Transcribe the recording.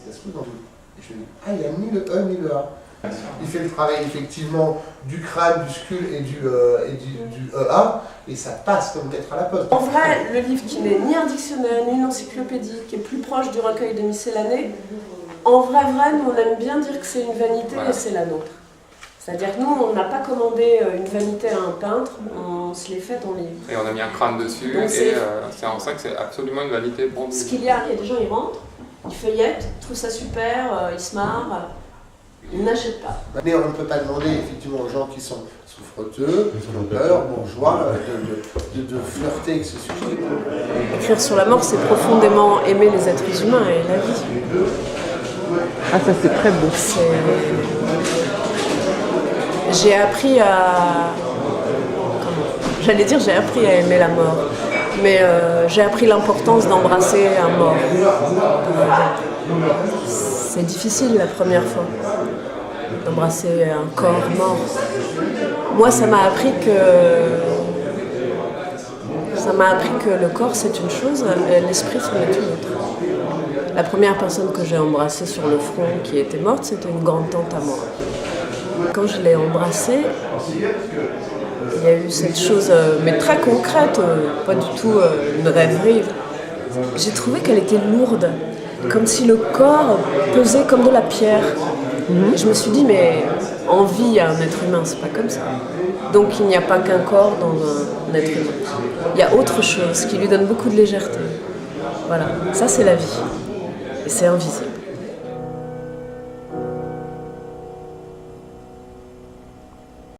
casse tout. Et je me dis, ah, il y a ni le E ni le A. Il fait le travail effectivement du crâne, du scul et du EA, et ça passe comme lettre à la poste. En vrai, le livre qui n'est ni un dictionnaire, ni une encyclopédie, qui est plus proche du recueil de miscellanée, en vrai, nous on aime bien dire que c'est une vanité et c'est la nôtre. C'est-à-dire que nous, on n'a pas commandé une vanité à un peintre, on se l'est faite en livre. Et on a mis un crâne dessus, donc et c'est en ça que c'est absolument une vanité pour nous. Ce qu'il y a des gens, ils rentrent, ils feuillettent, ils trouvent ça super, ils se marrent. Ils n'achètent pas. Mais on ne peut pas demander effectivement aux gens qui sont souffreteux, trompeurs, bourgeois, de flirter avec ce sujet. Écrire sur la mort, c'est profondément aimer les êtres humains et la vie. Ah, ça c'est très beau. J'ai appris à... J'allais dire j'ai appris à aimer la mort. Mais j'ai appris l'importance d'embrasser un mort. C'est difficile la première fois d'embrasser un corps mort. Moi, ça m'a appris que le corps c'est une chose et l'esprit c'en est une autre. La première personne que j'ai embrassée sur le front qui était morte, c'était une grande-tante à moi. Quand je l'ai embrassée, il y a eu cette chose, mais très concrète, pas du tout une rêverie. J'ai trouvé qu'elle était lourde, comme si le corps pesait comme de la pierre. Et je me suis dit, mais en vie, il y a un être humain, c'est pas comme ça. Donc il n'y a pas qu'un corps dans un être humain. Il y a autre chose qui lui donne beaucoup de légèreté. Voilà, ça c'est la vie. Et c'est invisible.